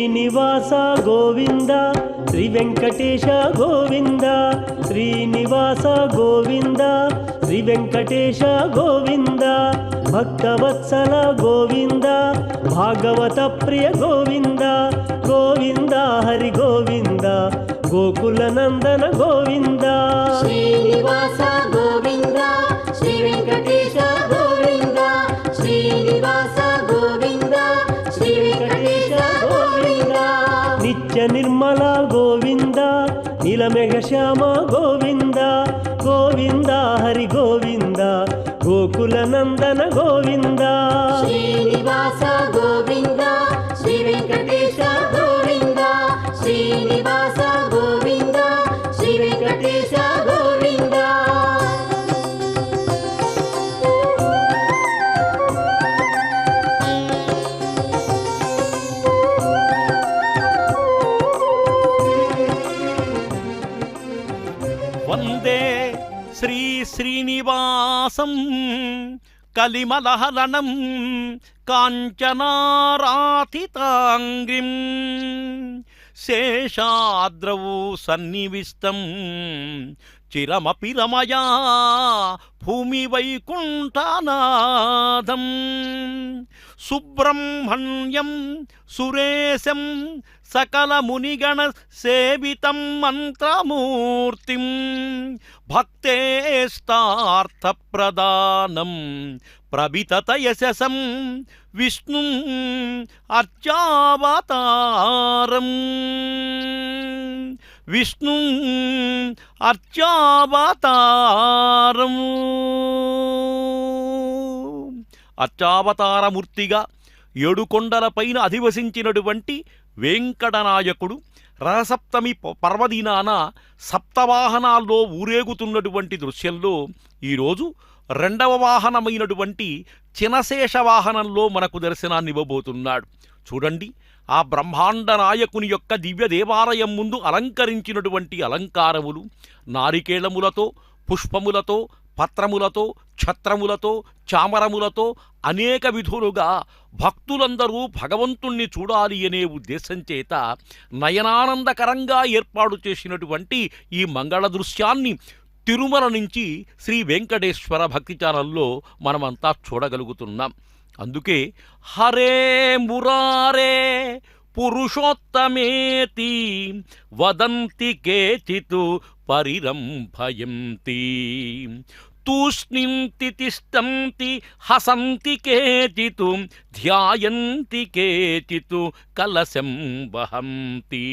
శ్రీనివాస గోవింద శ్రీ వెంకటేశ గోవింద శ్రీనివాస గోవింద శ్రీ వెంకటేశ గోవింద భక్తవత్సల గోవింద భాగవత ప్రియ గోవింద గోవింద హరి గోవింద గోకుల నందన గోవింద శ్రీనివాస గోవింద శ్రీ వెంకటేశ గోవింద శ్రీనివాస గోవింద శ్రీ వెంకటేశ గోవింద నిత్య నిర్మల గోవింద నీలమేఘ శ్యామ గోవింద గోవింద హరి గోవింద గోకుల నందన గోవింద శ్రీనివాస గోవింద శ్రీ వెంకటేశ గోవింద శ్రీనివాస గోవింద శ్రీ వెంకటేశ గోవింద వందే శ్రీ శ్రీనివాసం కలిమలహలనం కాంచనారాతితాంగ్రిం శేషాద్రవు సన్నివిష్టం చిరమపి రమయా భూమి వైకుంఠనాథం సుబ్రహ్మణ్యం సురేశం సకల మునిగణ సేవితం మంత్రమూర్తిం భక్తేష్టార్థప్రదానం ప్రభితత యశసం విష్ణుం అర్చావతారం విష్ణుం అర్చావతారం అర్చావతారమూర్తిగా ఏడుకొండలపైన అధివసించినటువంటి వెంకటనాయకుడు రథసప్తమి పర్వదినాన సప్తవాహనాల్లో ఊరేగుతున్నటువంటి దృశ్యంలో ఈరోజు రెండవ వాహనమైనటువంటి చినశేష వాహనంలో మనకు దర్శనాన్ని ఇవ్వబోతున్నాడు. చూడండి, ఆ బ్రహ్మాండ నాయకుని యొక్క దివ్య దేవాలయం ముందు అలంకరించినటువంటి అలంకారములు నారికేళములతో, పుష్పములతో, పత్రములతో, ఛత్రములతో, చామరములతో అనేక విధులుగా భక్తులందరూ భగవంతుణ్ణి చూడాలి అనే ఉద్దేశం చేత నయనానందకరంగా ఏర్పాటు చేసినటువంటి ఈ మంగళ దృశ్యాన్ని తిరుమల నుంచి శ్రీ వెంకటేశ్వర భక్తి ఛానల్లో మనమంతా చూడగలుగుతున్నాం. అందుకే హరే మురారే పురుషోత్తమేతి వదంతి కేచితు పరిరంభయంతి తూష్ణింతి తిష్టంతి హసంతి కేచితు ధ్యాయంతి కేచితు కలశం వహంతి.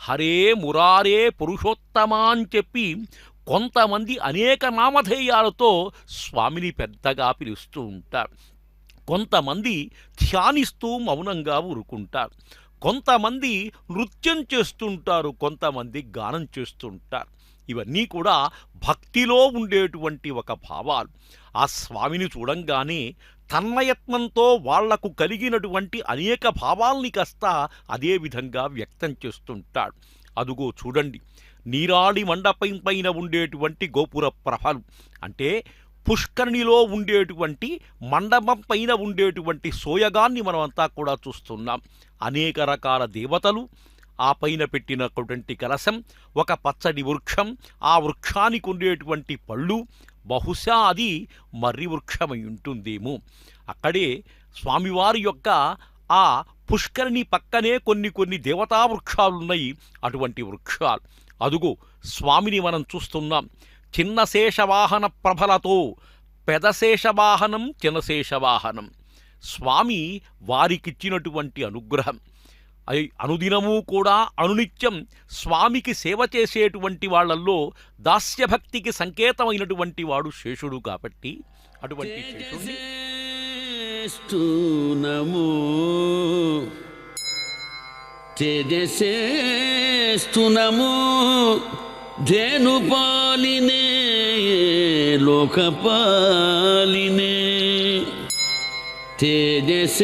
హరే మురారే పురుషోత్తమ అని చెప్పి కొంతమంది అనేక నామధేయాలతో స్వామిని పెద్దగా పిలుస్తూ ఉంటారు. కొంతమంది ధ్యానిస్తూ మౌనంగా ఊరుకుంటారు. కొంతమంది నృత్యం చేస్తుంటారు. కొంతమంది గానం చేస్తుంటారు. ఇవన్నీ కూడా భక్తిలో ఉండేటువంటి ఒక భావాలు. ఆ స్వామిని చూడంగానే తన్మయత్నంతో వాళ్లకు కలిగినటువంటి అనేక భావాల్ని కాస్త అదే విధంగా వ్యక్తం చేస్తుంటాడు. అదుగో చూడండి, నీరాడి మండపం పైన ఉండేటువంటి గోపుర ప్రభలు అంటే పుష్కరిణిలో ఉండేటువంటి మండపం పైన ఉండేటువంటి సోయగాన్ని మనమంతా కూడా చూస్తున్నాం. అనేక రకాల దేవతలు, ఆ పైన పెట్టినటువంటి కలశం, ఒక పచ్చడి వృక్షం, ఆ వృక్షానికి ఉండేటువంటి పళ్ళు, బహుశా అది మర్రి వృక్షమై ఉంటుందేమో. అక్కడే స్వామివారి యొక్క ఆ పుష్కరిణి పక్కనే కొన్ని దేవతా వృక్షాలున్నాయి. అటువంటి వృక్షాలు అదుగో స్వామిని మనం చూస్తున్నాం. చిన్న శేషవాహన ప్రభలతో పెదశేషవాహనం, చిన్నశేషవాహనం. స్వామి వారికిచ్చినటువంటి అనుగ్రహం. అనుదినము కూడా అనునిత్యం స్వామికి సేవ చేసేటువంటి వాళ్లల్లో దాస్యభక్తికి సంకేతమైనటువంటి వాడు శేషుడు. కాబట్టి అటువంటి శేషుడిని తేజసేస్తునము ధేనుపాలినే లోకపాలినే తేజసేస్తునము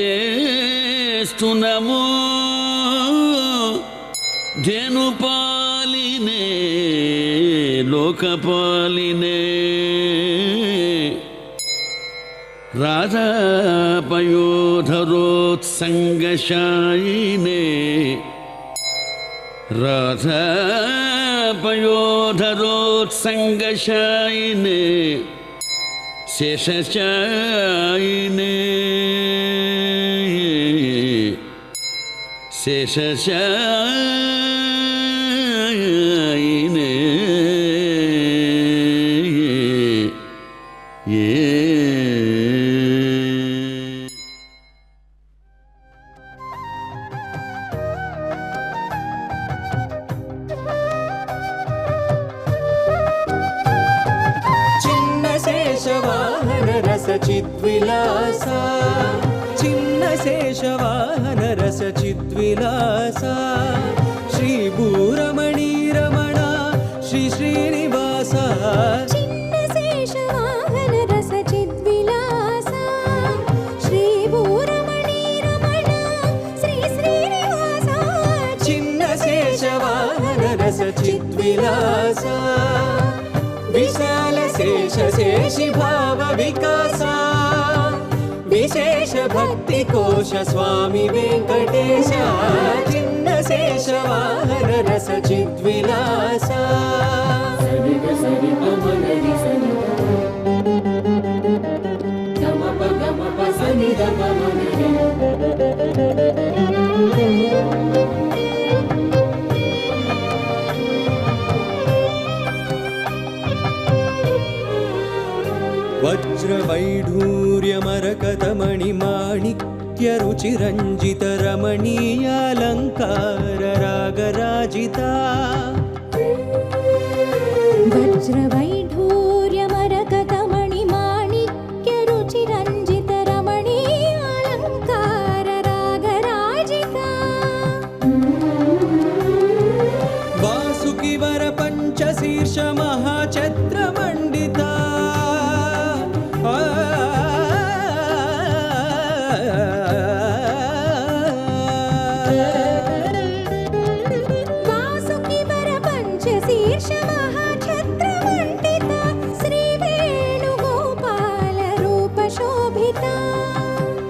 ధేనుపాలినే లోకపాలినే రాధాపయోధరోత్సంగశాయినే రాధాపయోధరోత్సంగశాయినే శేషశాయినే శేషశాయినే చిన్న శేషవాహన రస చిద్విలాస చిన్న శేషవాహన రస చిద్విలాస శ్రీ భూరమణి రమణ శ్రీ శ్రీనివాస చిన్న శేషవాహన రస చిద్విలాస శ్రీ భూరమణి రమణ శ్రీ శ్రీనివాస చిన్న శేషవాహన రస చిద్విలాస విశాల శేష శేషి భావ వికాస విశేష భక్తి కోశ స్వామి వెంకటేశ చిన్న శేషవాహన రస చిద్విలాస వజ్రవైఢూర్యమరకతమణి మాణిక్య రుచిరంజిత రమణీయాలంకార రాగరాజిత వజ్రవైఢూర్యమరకతమణి మాణిక్య రుచిరంజిత రమణీయాలంకార రాగరాజిత వాసుకి వర పంచశీర్ష మహాఛత్ర మండిత వాసుకి వర పంచశీర్ష మహాఛత్రమండిత శ్రీ వేణుగోపాల రూప శోభిత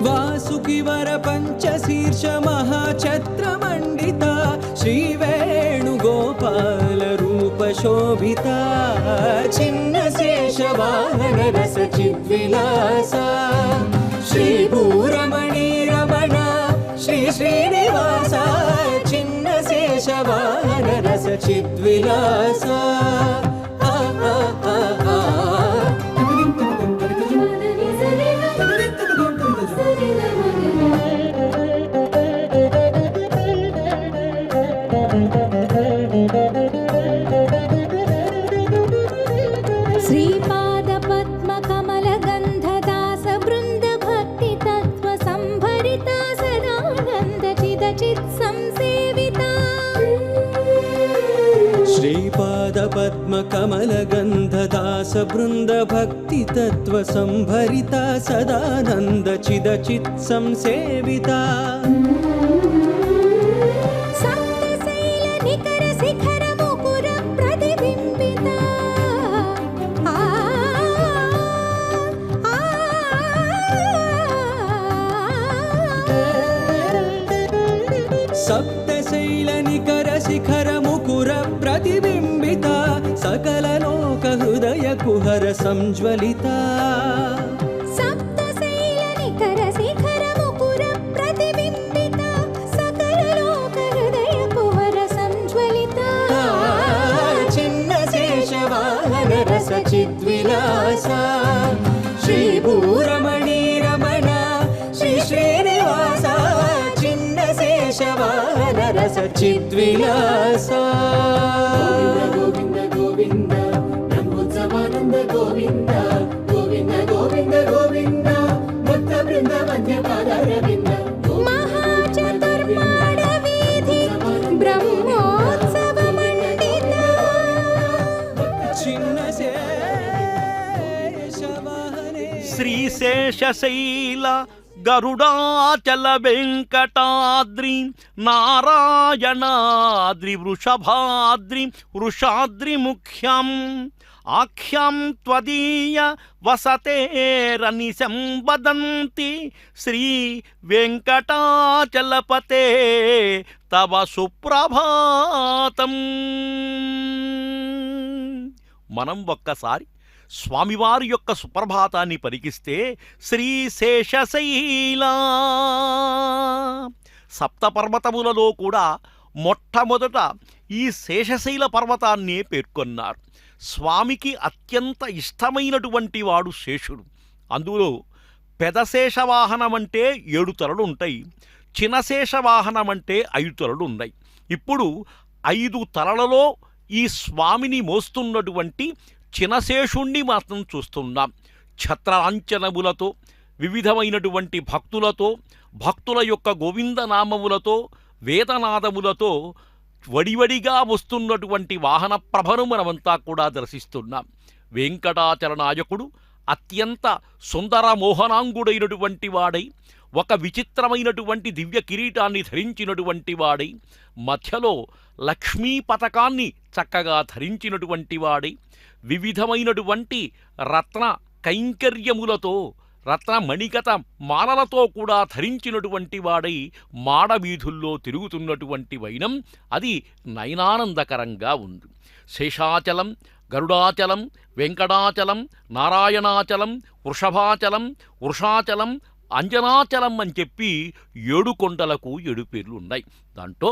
వాసుకి వర పంచశీర్ష మహాఛత్ర మండిత శ్రీ వేణుగోపాల రూప శోభిత చిన్న శేషవాహన రస చిద్విలాస శ్రీ భూరమణి రమణ శ్రీ శ్రీనివాస చిన్న శేషవాహన రస చిద్విలాస శ్రీపాద పద్మ కమల గంధ దాస బృంద భక్తి తత్వ సంభరిత సదానంద చిద చిత్ సంసేవిత శ్రీపాద పద్మ కమల గంధ దాస బృంద భక్తి తత్వ సంభరిత సదానంద చిద చిత్ సంసేవిత సప్తశైల నికర శిఖర ముకుర ప్రతిబింబిత సప్తశైల నికర శిఖర ముకుర ప్రతిబింబిత సకల లోక హృదయ కుహర సంజ్వలిత సప్తశైల నికర శిఖర ముకుర ప్రతిబింబిత సకల లోక హృదయ కుహర సంజ్వలిత చిన్న శేషవాహన రస చిద్విలాస శ్రీ భూరమణి రమణ శ్రీ శ్రీనివాస చిన్న శేషవాహన రస చిద్విలాస గోవింద గోవింద బ్రహ్మోత్సవానంద గోవింద గోవింద గోవింద గోవింద భక్త బృంద మధ్య పాదారవింద మహాచతుర్మాడ వీధి బ్రహ్మోత్సవ మండిత చిన్న శేషవాహనే శ్రీశేషశైల గరుడాచల వెంకటాద్రి నారాయణాద్రి వృషభాద్రి వృషాద్రి ముఖ్యం ఆఖ్యాం త్వదీయ వసతేరనిశం వదంతి శ్రీ వెంకటాచలపతే తవ సుప్రభాతం. మనం ఒక్కసారి స్వామివారి యొక్క సుప్రభాతాన్ని పలికిస్తే శ్రీశేషశైలా. సప్తపర్వతములలో కూడా మొట్టమొదట ఈ శేషశైల పర్వతాన్నే పేర్కొన్నారు. స్వామికి అత్యంత ఇష్టమైనటువంటి వాడు శేషుడు. అందులో పెదశేషవాహనం అంటే 7 తలలు ఉంటాయి, చినశేషవాహనం అంటే 5 తలలు ఉన్నాయి. ఇప్పుడు 5 తలలలో ఈ స్వామిని మోస్తున్నటువంటి చినశేషుణ్ణి మాత్రం చూస్తున్నాం. ఛత్రలాంఛనములతో, వివిధమైనటువంటి భక్తులతో, భక్తుల యొక్క గోవిందనామములతో, వేదనాదములతో వడివడిగా వస్తున్నటువంటి వాహన ప్రభను మనమంతా కూడా దర్శిస్తున్నాం. వెంకటాచల నాయకుడు అత్యంత సుందర మోహనాంగుడైనటువంటి వాడై, ఒక విచిత్రమైనటువంటి దివ్య కిరీటాన్ని ధరించినటువంటి వాడై, మధ్యలో లక్ష్మీ పతకాన్ని చక్కగా ధరించినటువంటి వాడై, వివిధమైనటువంటి రత్న కైంకర్యములతో, రత్న మణిగత మాలలతో కూడా ధరించినటువంటి వాడై మాడవీధుల్లో తిరుగుతున్నటువంటి వైనం అది నయనానందకరంగా ఉంది. శేషాచలం, గరుడాచలం, వెంకటాచలం, నారాయణాచలం, వృషభాచలం, వృషాచలం, అంజనాచలం అని చెప్పి 7 కొండలకు 7 పేర్లు ఉన్నాయి. దాంట్లో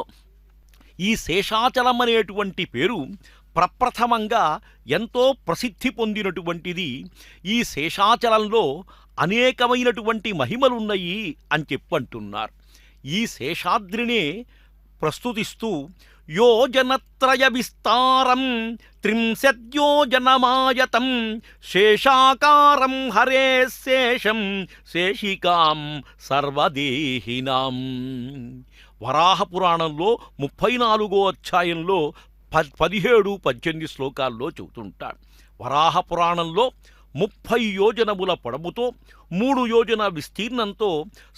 ఈ శేషాచలం అనేటువంటి పేరు ప్రప్రథమంగా ఎంతో ప్రసిద్ధి పొందినటువంటిది. ఈ శేషాచలంలో అనేకమైనటువంటి మహిమలున్నాయి అని చెప్పంటున్నారు. ఈ శేషాద్రినే ప్రస్తుతిస్తూ యోజనత్రయ విస్తారం 30 యోజనమాయతం శేషాకారం హరే శేషం శేషికాం సర్వదేహినాం. వరాహ పురాణంలో 34వ అధ్యాయంలో 17-18 శ్లోకాల్లో చెబుతుంటాడు. వరాహ పురాణంలో 30 యోజనముల పొడవుతో 3 యోజన విస్తీర్ణంతో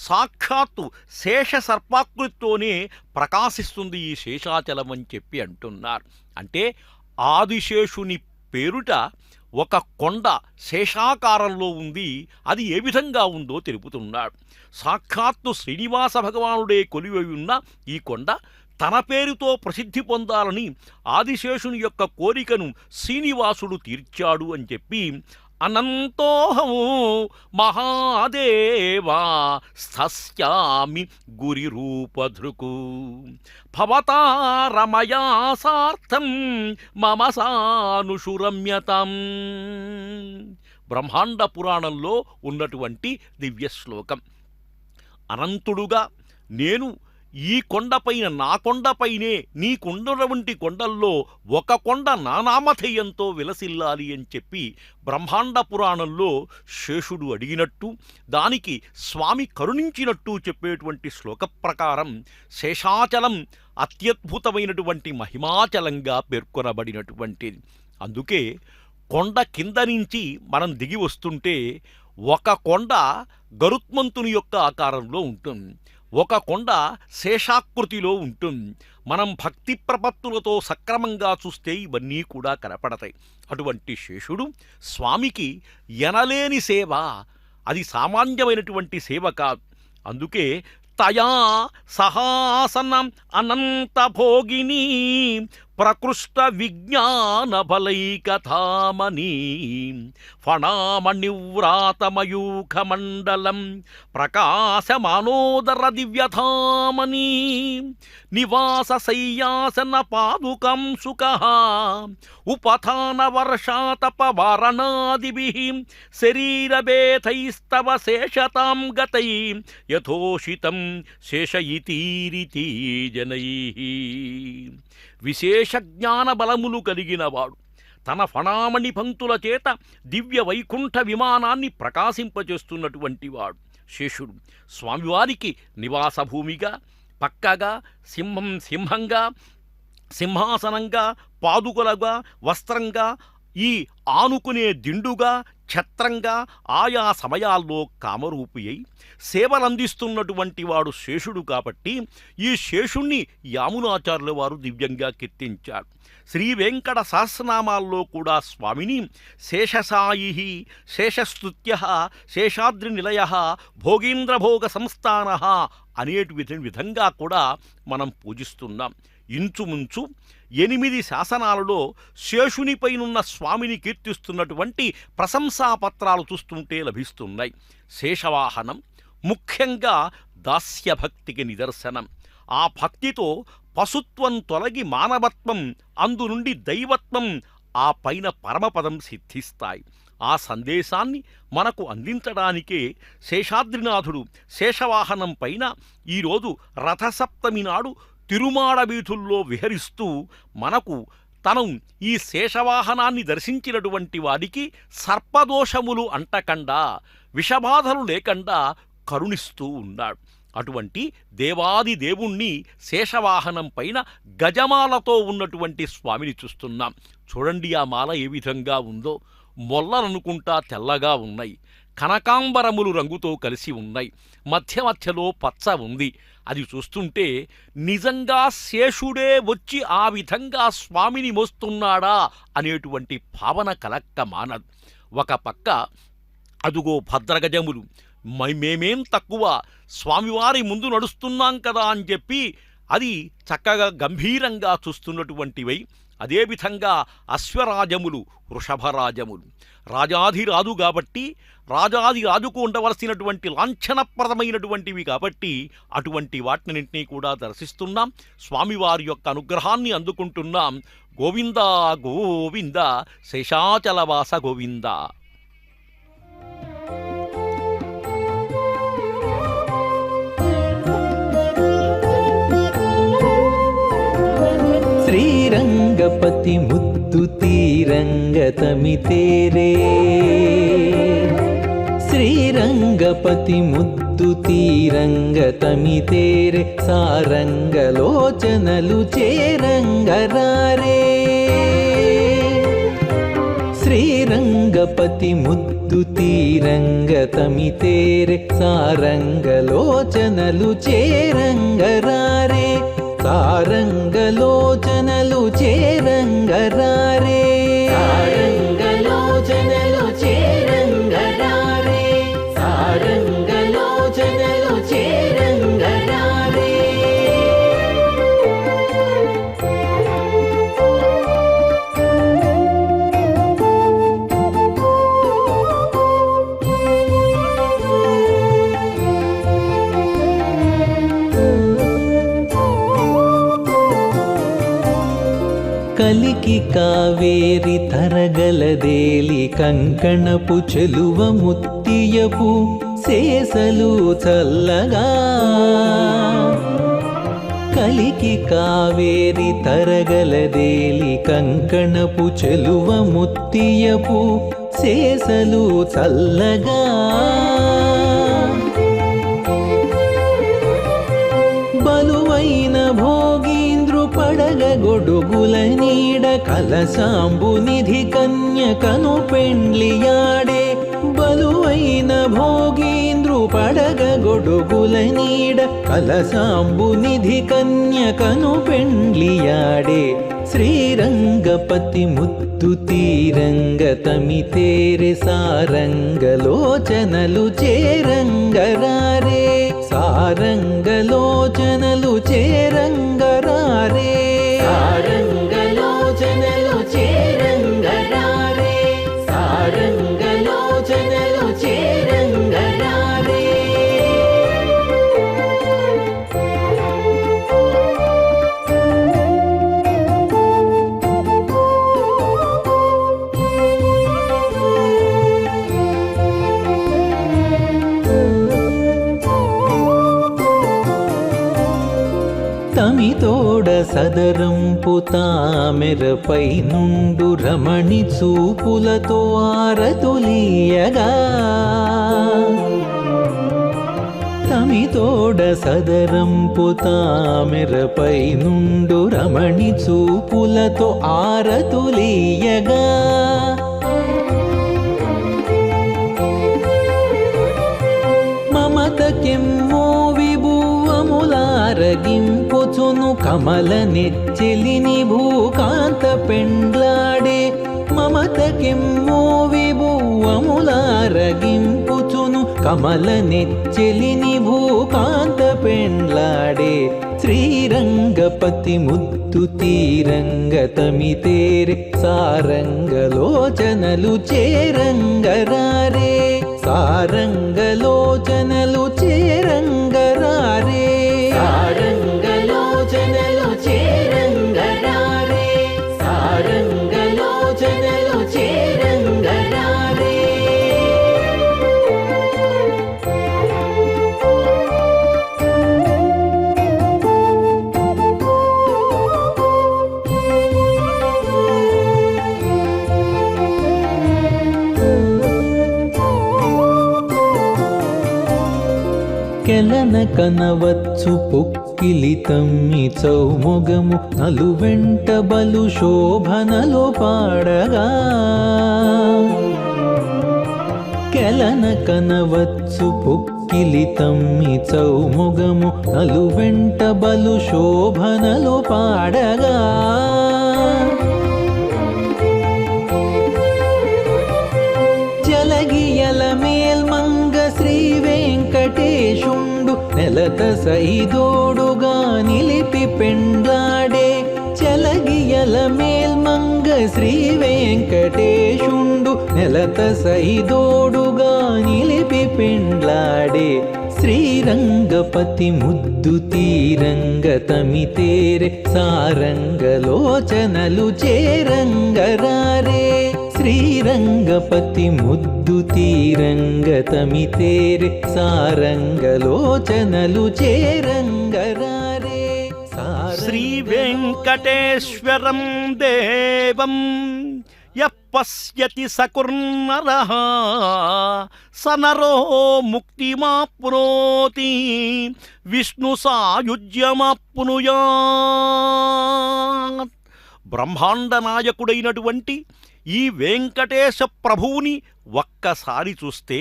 సాక్షాత్తు శేష సర్పాకృతితోనే ప్రకాశిస్తుంది ఈ శేషాచలం అని చెప్పి అంటున్నారు. అంటే ఆదిశేషుని పేరుట ఒక కొండ శేషాకారంలో ఉంది. అది ఏ విధంగా ఉందో తెలుపుతున్నాడు. సాక్షాత్తు శ్రీనివాస భగవానుడే కొలివై ఉన్న ఈ కొండ తన పేరుతో ప్రసిద్ధి పొందాలని ఆదిశేషుని యొక్క కోరికను శ్రీనివాసుడు తీర్చాడు అని చెప్పి అనంతోహం మహాదేవా స్థస్యామి గురిరూపధృకు భవతా రమయా సార్థం మమ సానుషురమ్యతం. బ్రహ్మాండ పురాణంలో ఉన్నటువంటి దివ్య శ్లోకం. అనంతుడుగా నేను ఈ కొండపైన, నా కొండపైనే నీకుండటువంటి కొండల్లో ఒక కొండ నానామధేయంతో విలసిల్లాలి అని చెప్పి బ్రహ్మాండ పురాణంలో శేషుడు అడిగినట్టు, దానికి స్వామి కరుణించినట్టు చెప్పేటువంటి శ్లోక ప్రకారం శేషాచలం అత్యద్భుతమైనటువంటి మహిమాచలంగా పేర్కొనబడినటువంటిది. అందుకే కొండ కింద నుంచి మనం దిగి వస్తుంటే ఒక కొండ గరుత్మంతుని యొక్క ఆకారంలో ఉంటుంది, ఒక కొండ శేషాకృతిలో ఉంటుంది. మనం భక్తి ప్రపత్తులతో సక్రమంగా చూస్తే ఇవన్నీ కూడా కనపడతాయి. అటువంటి శేషుడు స్వామికి ఎనలేని సేవ, అది సామాన్యమైనటువంటి సేవ కాదు. అందుకే తయా సహాసనం అనంత భోగిని ప్రకృష్ట విజ్ఞాన బలైకథామని ఫణామణివ్రాతమయూఖమండలం ప్రకాశమానోదర దివ్యధామని నివాస శయ్యాసన పాదుకం సుఖః ఉపథాన వర్షాతప వారణాదిభిః శరీరభేతైస్తవ శేషతాం గతై యథోషితం శేషయితీరితి జనైః. విశేష జ్ఞాన బలములు కలిగినవాడు తన ఫణామణి పంక్తుల చేత దివ్య వైకుంఠ విమానాన్ని ప్రకాశింపచేస్తున్నటువంటి వాడు శేషుడు. స్వామివారికి నివాస భూమిగా, పక్కగా, సింహంగా, సింహాసనంగా, పాదుకలుగా, వస్త్రంగా, ఈ ఆనుకునే దిండుగా, ఛత్రంగా ఆయా సమయాల్లో కామరూపి అయి సేవలందిస్తున్నటువంటి వాడు శేషుడు కాబట్టి ఈ శేషుణ్ణి యామునాచార్యుల వారు దివ్యంగా కీర్తించారు. శ్రీ వెంకట సహస్రనామాల్లో కూడా స్వామిని శేషసాయి, శేషస్తుత్య, శేషాద్రి నిలయ, భోగేంద్రభోగ సంస్థాన అనేటి విధంగా కూడా మనం పూజిస్తున్నాం. ఇంచుమించు 8 శాసనాలలో శేషునిపైనున్న స్వామిని కీర్తిస్తున్నటువంటి ప్రశంసాపత్రాలు చూస్తుంటే లభిస్తున్నాయి. శేషవాహనం ముఖ్యంగా దాస్యభక్తికి నిదర్శనం. ఆ భక్తితో పశుత్వం తొలగి మానవత్వం, అందు నుండి దైవత్వం, ఆ పైన పరమపదం సిద్ధిస్తాయి. ఆ సందేశాన్ని మనకు అందించడానికే శేషాద్రినాథుడు శేషవాహనం పైన ఈరోజు రథసప్తమి నాడు తిరుమాడ వీధుల్లో విహరిస్తూ మనకు తను ఈ శేషవాహనాన్ని దర్శించినటువంటి వారికి సర్పదోషములు అంటకుండా, విషబాధలు లేకుండా కరుణిస్తూ ఉన్నాడు. అటువంటి దేవాది దేవుణ్ణి శేషవాహనం పైన గజమాలతో ఉన్నటువంటి స్వామిని చూస్తున్నాం. చూడండి ఆ మాల ఏ విధంగా ఉందో. మొల్లలనుకుంటా తెల్లగా ఉన్నాయి, కనకాంబరములు రంగుతో కలిసి ఉన్నాయి, మధ్య మధ్యలో పచ్చ ఉంది. అది చూస్తుంటే నిజంగా శేషుడే వచ్చి ఆ విధంగా స్వామిని మోస్తున్నాడా అనేటువంటి భావన కలక్క మానదు. ఒక పక్క అదుగో భద్రగజములు, మేమేం తక్కువ, స్వామివారి ముందు నడుస్తున్నాం కదా అని చెప్పి అది చక్కగా గంభీరంగా చూస్తున్నటువంటివై, అదేవిధంగా అశ్వరాజములు, వృషభరాజములు. రాజాధిరాజు కాబట్టి రాజాదిరాజుకు ఉండవలసినటువంటి లాంఛనప్రదమైనటువంటివి కాబట్టి అటువంటి వాటినింటినీ కూడా దర్శిస్తున్నాం. స్వామివారి యొక్క అనుగ్రహాన్ని అందుకుంటున్నాం. గోవింద గోవింద శేషాచలవాస గోవింద. శ్రీరంగపతి ముద్దు తీరంగతమి తేరే, శ్రీరంగపతి ముద్దు తీరంగతమి తేరే, సారంగలోచనలు చేరంగరారే. శ్రీరంగపతి ముద్దు తీరంగతమి తేరే, సారంగలోచనలు చేరంగరారే, సారంగలోచనలు చేరంగరారే, సారంగలోచనలు చేరంగరారే, సారంగలోచనలు చేరంగరారే. కలికి కావేరి తరగలదేలి, కంకణపు చెలువ ముత్తియపు శేషలు చల్లగా. కలికి కావేరి తరగలదేలి, కంకణపు చెలువ ముత్తియపు శేషలు చల్లగా. బలువైన భోగీంద్రు పడగ గొడుగుల నీడ, కలశాంబు నిధి కన్యకను పెండ్లియాడే. బలువైన భోగీంద్రు పడగ గొడుగుల నీడ, కలశాంబు నిధి కన్యకను పెండ్లియాడే. శ్రీరంగపతి ముద్దు తీరంగతమి తేరే, సారంగలోచనలు చేరంగరారే, సారంగలోచనలు చేరంగరారే, సారంగలోచనలు చేరంగరారే, సారంగలోచనలు చేరంగరారే. తమితోడ సదరంపు తామెరపై నుండు రమణి చూపులతో ఆరతులీయగా. తమితోడ సదరంపు తామెరపై నుండు రమణి చూపులతో ఆరతులీయగా. ఆరగింపుచును కమల నెచ్చెలిని భూకాంత పెండ్లాడే మమతకెమ్మో విభువములారగింపుచును కమల నెచ్చెలిని భూకాంత పెండ్లాడే శ్రీరంగపతి ముద్దు తీరంగతమితేరే సారంగలోచనలు చేరంగరారే సారంగలోచనలు చేరంగరారే సారంగలోచనలు చేరంగరారే సారంగలోచనలు చేరంగరారే కెలన కనవచ్చు పొక్కిలితమ్మి చౌముగము నలువెంట బలు శోభనలో పాడగా కెలన కనవచ్చు పొక్కిలితమ్మి చౌముగము నలువెంట బలు శోభనలో పాడగా జలగియల మేల్మంగ శ్రీ వెంకటేశుండు నెలత సైదోడుగా నిలిపి పెండ్లాడే చలగియల మేల్మంగ శ్రీ వెంకటేశుండు నెలత సైదోడుగా నిలిపి పెండ్లాడే శ్రీరంగపతి ముద్దు తీరంగతమితేరే సారంగలోచనలు చేరంగరారే శ్రీరంగపతి ముద్దు తీరంగతమితేరే సారంగలోచనలు చేరంగరారే శ్రీ వెంకటేశ్వరం దేవం యః పశ్యతి సకుర్నరః స నరో ముక్తిమాప్నోతి విష్ణు సాయుజ్యమాప్నుయాత్. బ్రహ్మాండ నాయకుడైనటువంటి ఈ వెంకటేశ ప్రభువుని ఒక్కసారి చూస్తే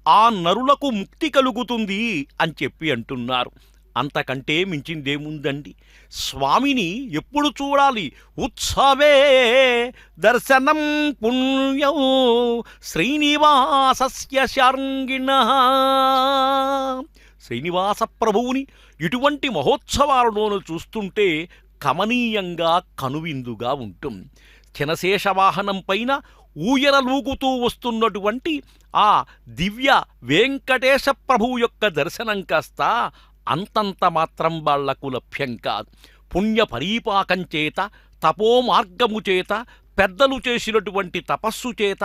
ఆ నరులకు ముక్తి కలుగుతుంది అని చెప్పి అంటున్నారు. అంతకంటే మించిందేముందండి? స్వామిని ఎప్పుడు చూడాలి? ఉత్సవే దర్శనం పుణ్యం శ్రీనివాసస్య శార్ంగిణః. శ్రీనివాస ప్రభువుని ఇటువంటి మహోత్సవాలలోనూ చూస్తుంటే కమనీయంగా కనువిందుగా ఉంటుంది. చినశేష వాహనం పైన ఊయరలూగుతూ వస్తున్నటువంటి ఆ దివ్య వెంకటేశ ప్రభువు యొక్క దర్శనం కాస్త అంతంత మాత్రం వాళ్లకు లభ్యం కాదు. పుణ్య పరీపాకం చేత, తపో మార్గము చేత, పెద్దలు చేసినటువంటి తపస్సు చేత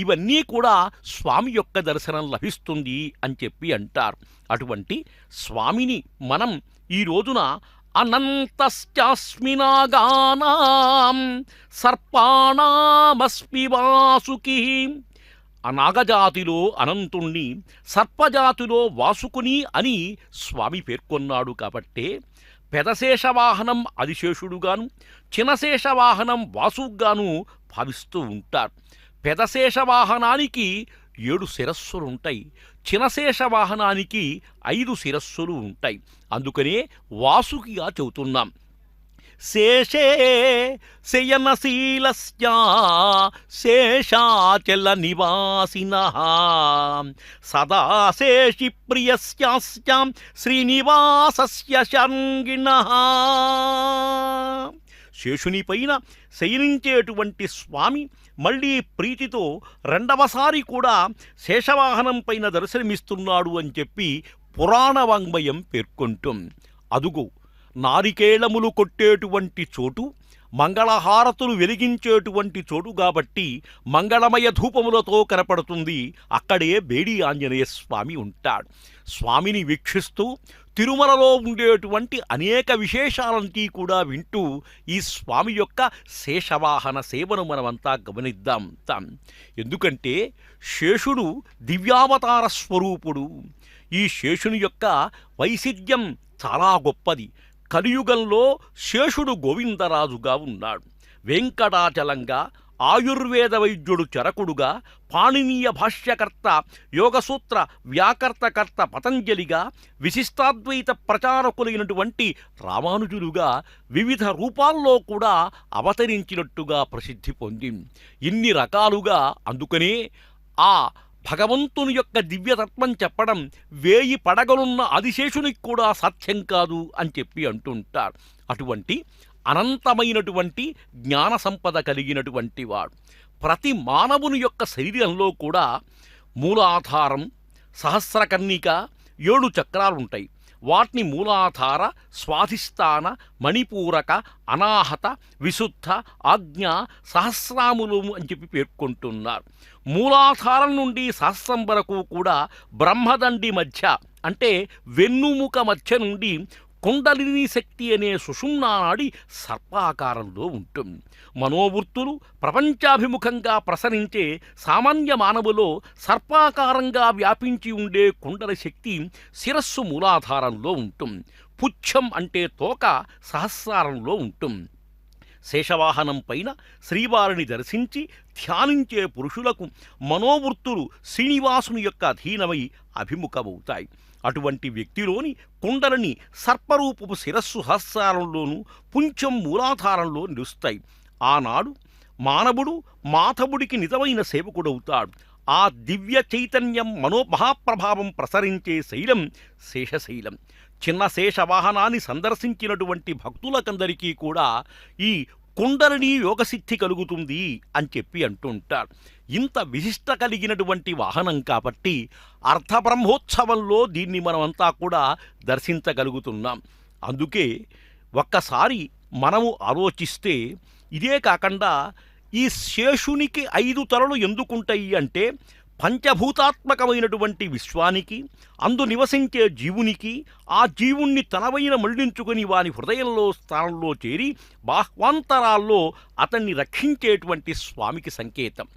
ఇవన్నీ కూడా స్వామి యొక్క దర్శనం లభిస్తుంది అని చెప్పి అంటారు. అటువంటి స్వామిని మనం ఈ రోజున అనంతశ్చాస్మి నాగానాం సర్పాణామస్మి వాసుకి. ఆ నాగజాతిలో అనంతుణ్ణి, సర్పజాతిలో వాసుకుని అని స్వామి పేర్కొన్నాడు. కాబట్టే పెదశేషవాహనం ఆదిశేషుడుగాను, చినశేషవాహనం వాసుగాను భావిస్తూ ఉంటారు. పెదశేషవాహనానికి 7 శిరస్సులుంటాయి, చినశేషవాహనానికి 5 శిరస్సులు ఉంటాయి. అందుకనే వాసుకిగా చెబుతున్నాం. శేషే శయనశీలస్య శేషాచల నివాసినః సదా శేషి ప్రియస్యాస్యాం శ్రీనివాసస్య శార్ంగిణః. శేషునిపైన శయనించేటువంటి స్వామి మళ్ళీ ప్రీతితో రెండవసారి కూడా శేషవాహనం పైన దర్శనమిస్తున్నాడు అని చెప్పి పురాణ వాంగ్మయం పేర్కొంటుంది. అదుగో నారికేళములు కొట్టేటువంటి చోటు, మంగళహారతులు వెలిగించేటువంటి చోటు కాబట్టి మంగళమయ ధూపములతో కనపడుతుంది. అక్కడే బేడి ఆంజనేయ స్వామి ఉంటాడు. స్వామిని వీక్షిస్తూ తిరుమలలో ఉండేటువంటి అనేక విశేషాలంటీ కూడా వింటూ ఈ స్వామి యొక్క శేషవాహన సేవను మనమంతా గమనిద్దాం. ఎందుకంటే శేషుడు దివ్యావతార స్వరూపుడు. ఈ శేషుని యొక్క వైశిధ్యం చాలా గొప్పది. కలియుగంలో శేషుడు గోవిందరాజుగా ఉన్నాడు. వెంకటాచలంగా ఆయుర్వేద వైద్యుడు చరకుడుగా, పాణినీయ భాష్యకర్త యోగసూత్ర వ్యాకర్తకర్త పతంజలిగా, విశిష్టాద్వైత ప్రచారకులైనటువంటి రామానుజులుగా వివిధ రూపాల్లో కూడా అవతరించినట్టుగా ప్రసిద్ధి పొందింది. ఇన్ని రకాలుగా అందుకనే ఆ భగవంతుని యొక్క దివ్యతత్వం చెప్పడం 1000 పడగలున్న ఆదిశేషునికి కూడా సాధ్యం కాదు అని చెప్పి అంటుంటారు. అటువంటి అనంతమైనటువంటి జ్ఞాన సంపద కలిగినటువంటి వాడు. ప్రతి మానవుని యొక్క శరీరంలో కూడా మూలాధారం, సహస్రకర్ణిక, 7 చక్రాలుంటాయి. వాటిని మూలాధార, స్వాధిష్టాన, మణిపూరక, అనాహత, విశుద్ధ, ఆజ్ఞ, సహస్రాములు అని చెప్పి పేర్కొంటున్నారు. మూలాధారం నుండి సహస్రం వరకు కూడా బ్రహ్మదండి మధ్య అంటే వెన్నుముక మధ్య నుండి కుండలిని శక్తి అనే సుషుమ్నా నాడి సర్పాకారంలో ఉంటుంది. మనోవృత్తులు ప్రపంచాభిముఖంగా ప్రసరించే సామాన్య మానవులో సర్పాకారంగా వ్యాపించి ఉండే కుండల శక్తి శిరస్సు మూలాధారంలో ఉంటుంది. పుచ్చం అంటే తోక సహస్రారంలో ఉంటుంది. శేషవాహనం పైన శ్రీవారిని దర్శించి ధ్యానించే పురుషులకు మనోవృత్తులు శ్రీనివాసుని యొక్క అధీనమై అభిముఖమవుతాయి. అటువంటి వ్యక్తిలోని కుండలని సర్పరూపపు శిరస్సు సహస్రారంలోనూ పుంచం మూలాధారంలో నిలుస్తాయి. ఆనాడు మానవుడు మాధవుడికి నిజమైన సేవకుడవుతాడు. ఆ దివ్య చైతన్యం మహాప్రభావం ప్రసరించే శైలం శేషశైలం. చిన్న శేషవాహనాన్ని సందర్శించినటువంటి భక్తులకందరికీ కూడా ఈ కుండలిని యోగసిద్ధి కలుగుతుంది అని చెప్పి అంటుంటారు. ఇంత విశిష్ట కలిగినటువంటి వాహనం కాబట్టి అర్ధబ్రహ్మోత్సవంలో దీన్ని మనమంతా కూడా దర్శించగలుగుతున్నాం. అందుకే ఒక్కసారి మనము ఆలోచిస్తే ఇదే కాకుండా ఈ శేషునికి 5 తలలు ఎందుకుంటాయి అంటే పంచభూతాత్మకమైనటువంటి విశ్వానికి, అందు నివసించే జీవునికి, ఆ జీవుణ్ణి తనవైన మళ్లించుకుని వాని హృదయంలో స్థానంలో చేరి బాహ్వాంతరాల్లో అతన్ని రక్షించేటువంటి స్వామికి సంకేతం.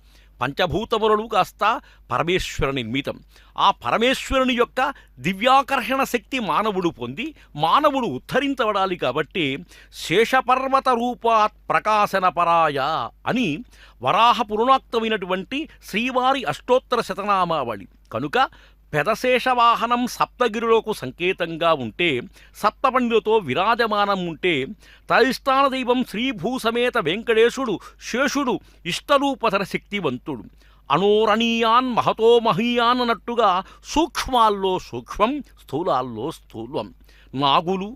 పంచభూతములు కాస్త పరమేశ్వర నిర్మితం. ఆ పరమేశ్వరుని యొక్క దివ్యాకర్షణ శక్తి మానవుడు పొంది మానవుడు ఉద్ధరించబడాలి. కాబట్టి శేషపర్వత రూపాత్ ప్రకాశన పరాయ అని వరాహ పురుణాక్తమైనటువంటి శ్రీవారి అష్టోత్తర శతనామావళి. కనుక పెదశేషవాహనం సప్తగిరులకు సంకేతంగా ఉంటే, సప్తపండితో విరాజమానం ఉంటే, తదిష్టాన దైవం శ్రీభూసమేత వెంకటేశుడు శేషుడు ఇష్టరూపధర శక్తివంతుడు. అనోరణీయాన్ మహతో మహీయాన్ అన్నట్టుగా సూక్ష్మాల్లో సూక్ష్మం, స్థూలాల్లో స్థూలం. నాగులు,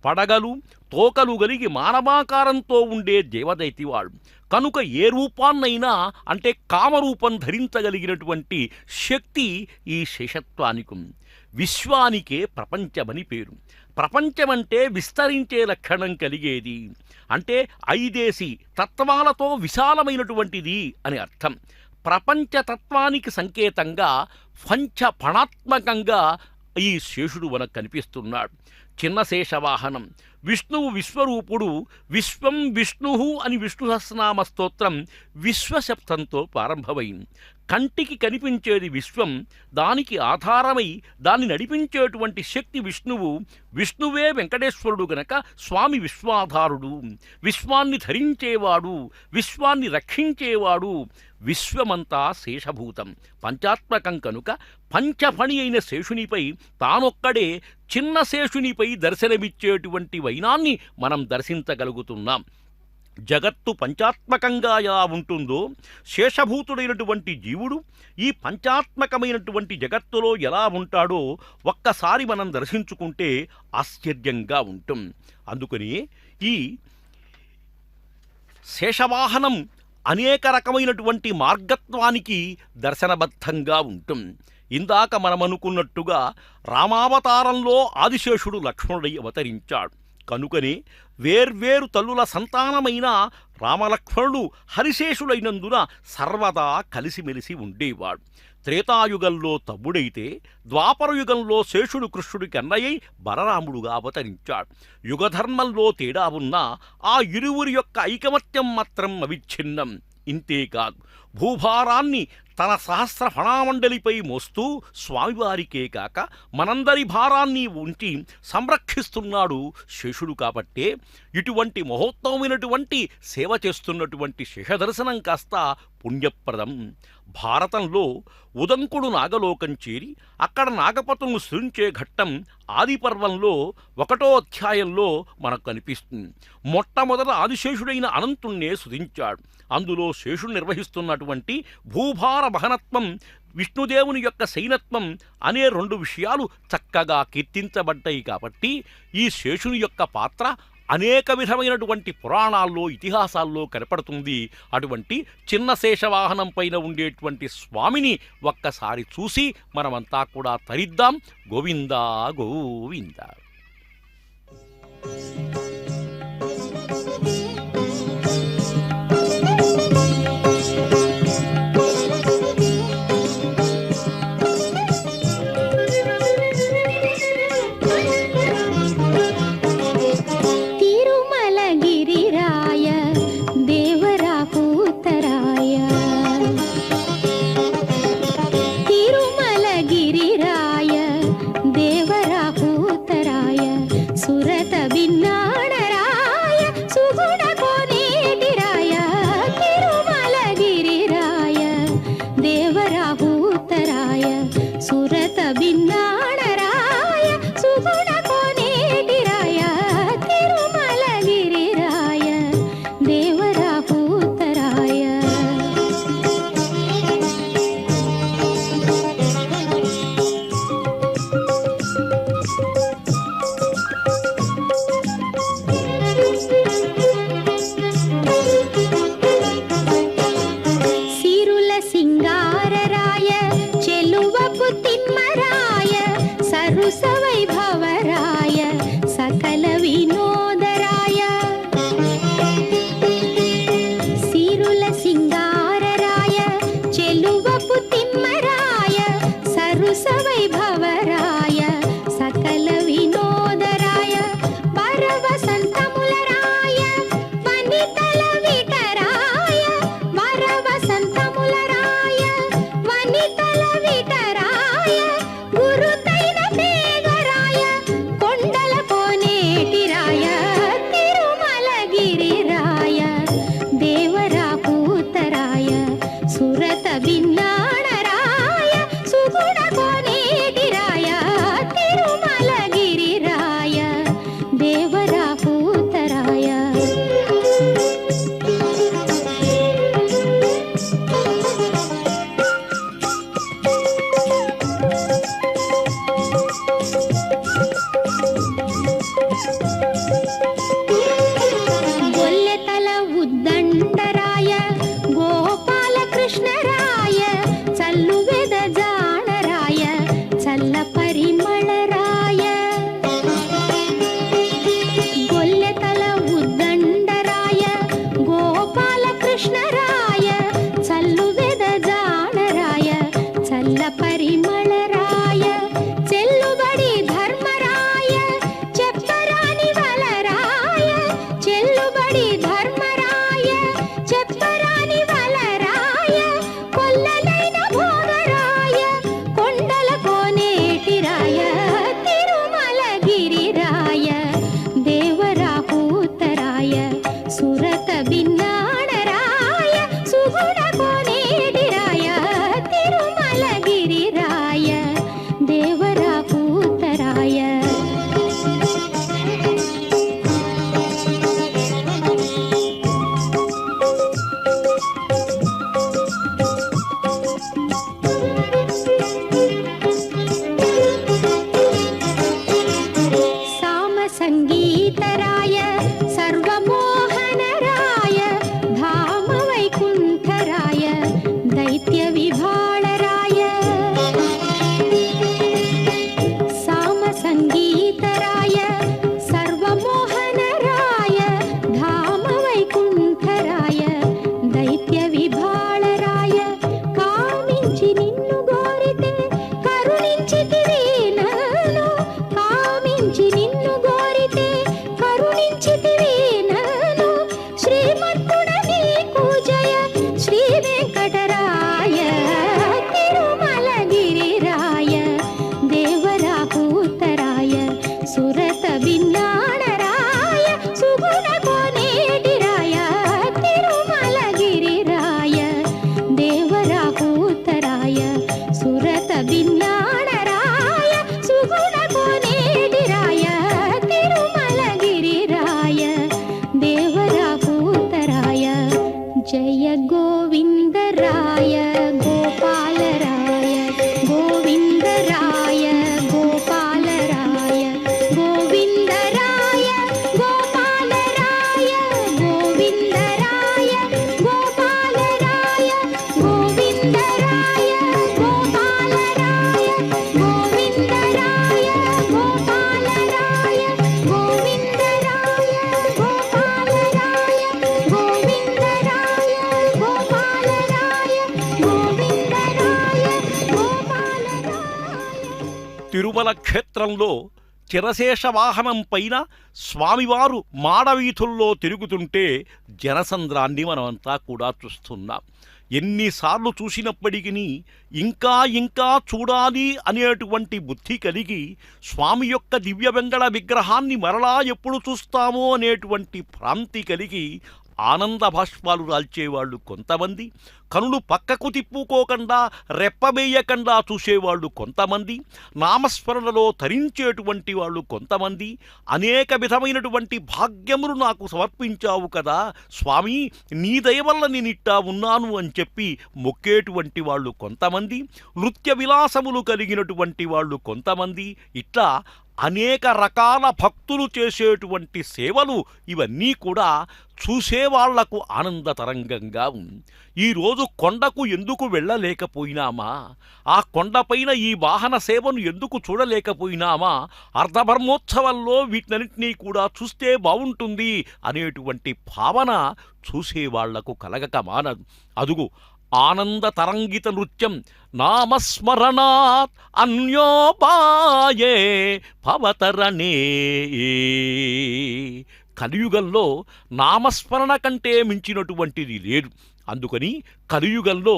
పడగలు, తోకలు కలిగి మానవాకారంతో ఉండే దేవదైతివాడు. కనుక ఏ రూపాన్నైనా అంటే కామరూపం ధరించగలిగినటువంటి శక్తి ఈ శేషత్వానికి. విశ్వానికే ప్రపంచమని పేరు. ప్రపంచమంటే విస్తరించే లక్షణం కలిగేది, అంటే 5 తత్వాలతో విశాలమైనటువంటిది అని అర్థం. ప్రపంచతత్వానికి సంకేతంగా పంచఫణాత్మకంగా ఈ శేషుడు మనకు కనిపిస్తున్నాడు. చిన్న శేషవాహనం. విష్ణువు విశ్వరూపుడు. విశ్వం విష్ణు అని విష్ణు సహస్రనామ స్తోత్రం విశ్వశబ్దంతో ప్రారంభమైంది. కంటికి కనిపించేది విశ్వం, దానికి ఆధారమై దాన్ని నడిపించేటువంటి శక్తి విష్ణువు. విష్ణువే వెంకటేశ్వరుడు గనక స్వామి విశ్వాధారుడు, విశ్వాన్ని ధరించేవాడు, విశ్వాన్ని రక్షించేవాడు. విశ్వమంతా శేషభూతం, పంచాత్మకం. కనుక పంచఫణి అయిన శేషునిపై తానొక్కడే చిన్న శేషునిపై దర్శనమిచ్చేటువంటి వైనాన్ని మనం దర్శించగలుగుతున్నాం. జగత్తు పంచాత్మకంగా ఎలా ఉంటుందో శేషభూతుడైనటువంటి జీవుడు ఈ పంచాత్మకమైనటువంటి జగత్తులో ఎలా ఉంటాడో ఒక్కసారి మనం దర్శించుకుంటే ఆశ్చర్యంగా ఉంటుంది. అందుకని ఈ శేషవాహనం అనేక రకమైనటువంటి మార్గత్వానికి దర్శనబద్ధంగా ఉంటుంది. ఇందాక మనమనుకున్నట్టుగా రామావతారంలో ఆదిశేషుడు లక్ష్మణుడై అవతరించాడు. కనుకనే వేర్వేరు తల్లుల సంతానమైన రామలక్ష్మణుడు హరిశేషుడైనందున సర్వదా కలిసిమెలిసి ఉండేవాడు. త్రేతాయుగంలో తమ్ముడైతే ద్వాపరయుగంలో శేషుడు కృష్ణుడికి అన్నయ్యై బలరాముడుగా అవతరించాడు. యుగధర్మంలో తేడా ఉన్నా ఆ ఇరువురి యొక్క ఐకమత్యం మాత్రం అవిచ్ఛిన్నం. ఇంతేకాదు, భూభారాన్ని తన సహస్ర ఫణామండలిపై మోస్తూ స్వామివారికే కాక మనందరి భారాన్ని ఉంచి సంరక్షిస్తున్నాడు శేషుడు. కాబట్టే ఇటువంటి మహోత్తమైనటువంటి సేవ చేస్తున్నటువంటి శేషదర్శనం కాస్త పుణ్యప్రదం. భారతంలో ఉదంకుడు నాగలోకం చేరి అక్కడ నాగపతులను సృంచే ఘట్టం ఆదిపర్వంలో 1వ అధ్యాయంలో మనకు కనిపిస్తుంది. మొట్టమొదట ఆదిశేషుడైన అనంతుణ్ణే సుధించాడు. అందులో శేషుడు నిర్వహిస్తున్నటువంటి భూభార వహనత్వం, విష్ణుదేవుని యొక్క శైనత్వం అనే 2 విషయాలు చక్కగా కీర్తించబడ్డాయి. కాబట్టి ఈ శేషుని యొక్క పాత్ర అనేక విధమైనటువంటి పురాణాల్లో, ఇతిహాసాల్లో కనపడుతుంది. అటువంటి చిన్న శేషవాహనం పైన ఉండేటువంటి స్వామిని ఒక్కసారి చూసి మనమంతా కూడా తరిద్దాం. గోవిందా గోవింద. పరిమళరాయ చెల్లుబడి ధర్మరాయ చెప్పరాని తిరుమల క్షేత్రంలో చిరశేష వాహనం పైన స్వామివారు మాడవీధుల్లో తిరుగుతుంటే జనసంద్రాన్ని మనమంతా కూడా చూస్తున్నాం. ఎన్నిసార్లు చూసినప్పటికీ ఇంకా ఇంకా చూడాలి అనేటువంటి బుద్ధి కలిగి స్వామి యొక్క దివ్య వెంగళ విగ్రహాన్ని మరలా ఎప్పుడు చూస్తామో అనేటువంటి భ్రాంతి కలిగి ఆనంద భాష్పాలు రాల్చేవాళ్ళు కొంతమంది, కనులు పక్కకు తిప్పుకోకుండా రెప్పవేయకుండా చూసేవాళ్ళు కొంతమంది, నామస్మరణలో తరించేటువంటి వాళ్ళు కొంతమంది, అనేక విధమైనటువంటి భాగ్యములు నాకు సమర్పించావు కదా స్వామి, నీ దయ వల్ల నేనిట్టా ఉన్నాను అని చెప్పి మొక్కేటువంటి వాళ్ళు కొంతమంది, నృత్య విలాసములు కలిగినటువంటి వాళ్ళు కొంతమంది, ఇట్లా అనేక రకాల భక్తులు చేసేటువంటి సేవలు ఇవన్నీ కూడా చూసేవాళ్లకు ఆనందతరంగంగా ఉంది. ఈరోజు కొండకు ఎందుకు వెళ్ళలేకపోయినామా, ఆ కొండపైన ఈ వాహన సేవను ఎందుకు చూడలేకపోయినామా, అర్ధబ్రహ్మోత్సవంలో వీటన్నింటినీ కూడా చూస్తే బాగుంటుంది అనేటువంటి భావన చూసేవాళ్లకు కలగక మానదు. అదుగు ఆనంద తరంగిత నృత్యం నామస్మరణాత్ అన్యోపాయే భవతరణే. కలియుగంలో నామస్మరణ కంటే మించినటువంటిది లేదు. అందుకని కలియుగంలో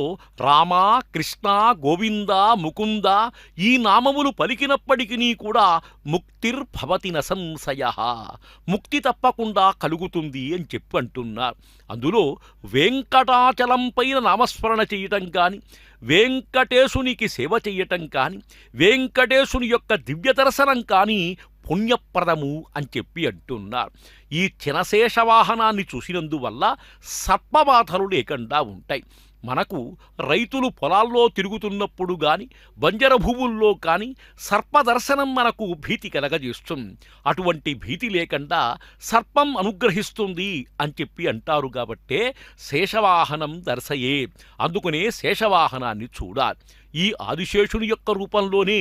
రామ, కృష్ణ, గోవింద, ముకుంద ఈ నామములు పలికినప్పటికీ కూడా ముక్తిర్భవతి న సంశయః, ముక్తి తప్పకుండా కలుగుతుంది అని చెప్పి అంటున్నారు. అందులో వెంకటాచలం పైన నామస్మరణ చేయటం కానీ, వెంకటేశునికి సేవ చేయటం కానీ, వెంకటేశుని యొక్క దివ్య దర్శనం కానీ పుణ్యప్రదము అని చెప్పి అంటున్నారు. ఈ చినశేష వాహనాన్ని చూసినందువల్ల సర్పబాధలు లేకుండా ఉంటాయి. మనకు రైతులు పొలాల్లో తిరుగుతున్నప్పుడు కానీ, బంజర భూముల్లో కానీ సర్పదర్శనం మనకు భీతి కలగజేస్తుంది. అటువంటి భీతి లేకుండా సర్పం అనుగ్రహిస్తుంది అని చెప్పి అంటారు. కాబట్టే శేషవాహనం దర్శయే, అందుకనే శేషవాహనాన్ని చూడాలి. ఈ ఆదిశేషుని యొక్క రూపంలోనే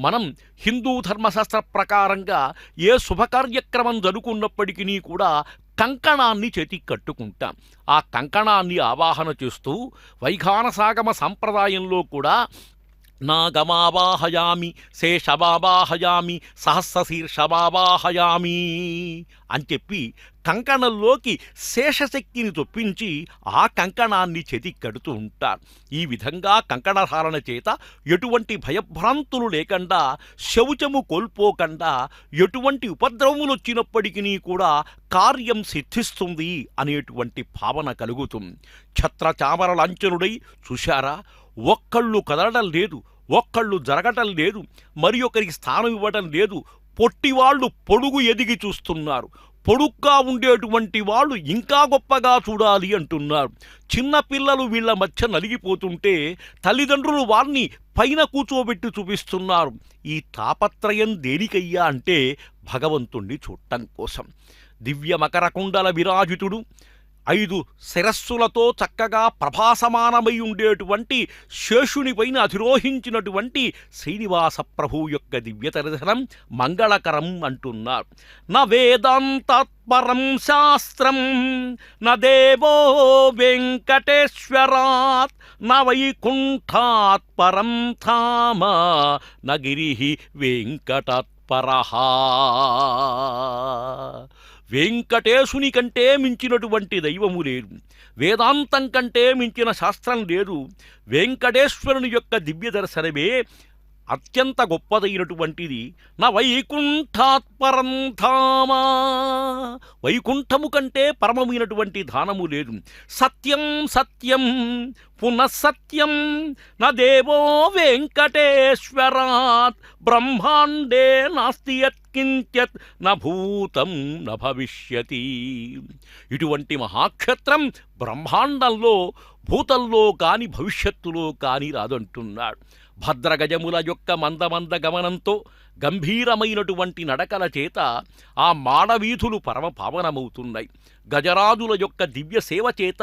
మనం హిందూ ధర్మశాస్త్ర ప్రకారంగా ఏ శుభకార్యక్రమం జరుగుకున్నప్పటికీ కూడా కంకణాన్ని చేతికి కట్టుకుంటాం. ఆ కంకణాన్ని ఆవాహన చేస్తూ వైఖానసాగమ సంప్రదాయంలో కూడా నాగమావాహయామి, శేషమావాహయామి, సహస్రశీర్షమావాహయామి అని చెప్పి కంకణంలోకి శేషశక్తిని చొప్పించి ఆ కంకణాన్ని చేతికి కడుతూ ఉంటారు. ఈ విధంగా కంకణధారణ చేత ఎటువంటి భయభ్రాంతులు లేకుండా, శౌచము కోల్పోకుండా, ఎటువంటి ఉపద్రవములు వచ్చినప్పటికీ కూడా కార్యం సిద్ధిస్తుంది అనేటువంటి భావన కలుగుతుంది. ఛత్రచామర లాంఛనుడై చూశారా, ఒక్కళ్ళు కదలడం లేదు, ఒక్కళ్ళు జరగటం లేదు, మరి ఒకరికి స్థానం ఇవ్వటం లేదు. పొట్టివాళ్ళు పొడుగు ఎదిగి చూస్తున్నారు, పొడుగ్గా ఉండేటువంటి వాళ్ళు ఇంకా గొప్పగా చూడాలి అంటున్నారు. చిన్నపిల్లలు వీళ్ళ మధ్య నలిగిపోతుంటే తల్లిదండ్రులు వారిని పైన కూర్చోబెట్టి చూపిస్తున్నారు. ఈ తాపత్రయం దేనికయ్యా అంటే భగవంతుణ్ణి చూడటం కోసం. దివ్య మకరకుండల విరాజితుడు, 5 శిరస్సులతో చక్కగా ప్రభాసమానమై ఉండేటువంటి శేషునిపైన అధిరోహించినటువంటి శ్రీనివాస ప్రభు యొక్క దివ్య దర్శనం మంగళకరం అంటున్నారు. న వేదాంతాత్పరం శాస్త్రం న దేవో వెంకటేశ్వరాత్ న వైకుంఠాత్పరం ధామ న గిరిః వెంకటాత్పరః. వెంకటేశుని కంటే మించినటువంటి దైవము లేదు, వేదాంతం కంటే మించిన శాస్త్రం లేదు. వెంకటేశ్వరుని యొక్క దివ్య దర్శనమే అత్యంత గొప్పదైనటువంటిది. నా వైకుంఠాత్పరం ధామ, వైకుంఠము కంటే పరమమైనటువంటి ధానము లేదు. సత్యం సత్యం పునఃసత్యం న దేవో వెంకటేశ్వరాత్ బ్రహ్మాండే నాస్తి యత్కించిత్ న భూతం న భవిష్యతి. ఇటువంటి మహాక్షేత్రం బ్రహ్మాండంలో, భూతంలో కాని భవిష్యత్తులో కాని రాదంటున్నాడు. భద్రగజముల యొక్క మందమంద గమనంతో, గంభీరమైనటువంటి నడకల చేత ఆ మాడవీధులు పరమ పావనమవుతున్నాయి. గజరాజుల యొక్క దివ్య సేవ చేత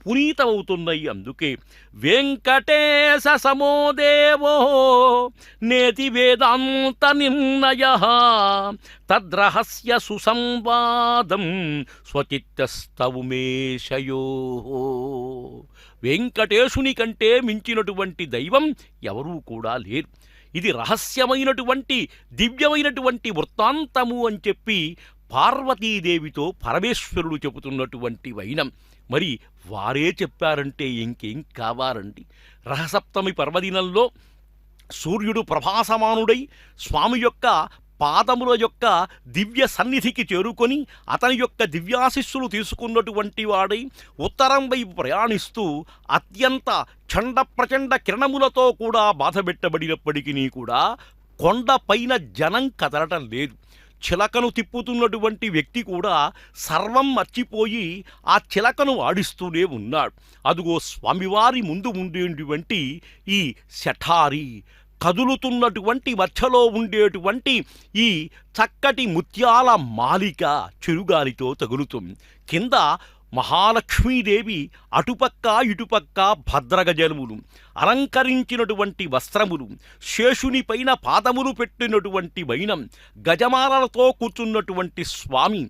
పునీతమవుతున్నాయి. అందుకే వెంకటేశ సమో దేవో నేతి వేదాంత నిర్ణయః తద్రహస్య సుసంవాదం స్వచిత్తస్తవుమేషయోః. వెంకటేశుని కంటే మించినటువంటి దైవం ఎవరూ కూడా లేరు. ఇది రహస్యమైనటువంటి దివ్యమైనటువంటి వృత్తాంతము అని చెప్పి పార్వతీదేవితో పరమేశ్వరుడు చెబుతున్నటువంటి వైనం. మరి వారే చెప్పారంటే ఇంకేం కావాలండి. రహసప్తమి పర్వదినంలో సూర్యుడు ప్రభాసమానుడై స్వామి యొక్క పాదముల యొక్క దివ్య సన్నిధికి చేరుకొని అతని యొక్క దివ్యాశిస్సులు తీసుకున్నటువంటి వాడై ఉత్తరం వైపు ప్రయాణిస్తూ అత్యంత చండ ప్రచండ కిరణములతో కూడా బాధపెట్టబడినప్పటికీ కూడా కొండపైన జనం కదలటం లేదు. చిలకను తిప్పుతున్నటువంటి వ్యక్తి కూడా సర్వం మర్చిపోయి ఆ చిలకను ఆడిస్తూనే ఉన్నాడు. అదుగో స్వామివారి ముందు ఉండేటువంటి ఈ శఠారి కదులుతున్నటువంటి మధ్యలో ఉండేటువంటి ఈ చక్కటి ముత్యాల మాలిక చిరుగాలితో తగులుతుంది. కింద మహాలక్ష్మీదేవి అటుపక్క ఇటుపక్క భద్రగజములు, అలంకరించినటువంటి వస్త్రములు, శేషుని పైన పాదములు పెట్టినటువంటి వైనం, గజమాలలతో కూర్చున్నటువంటి స్వామి,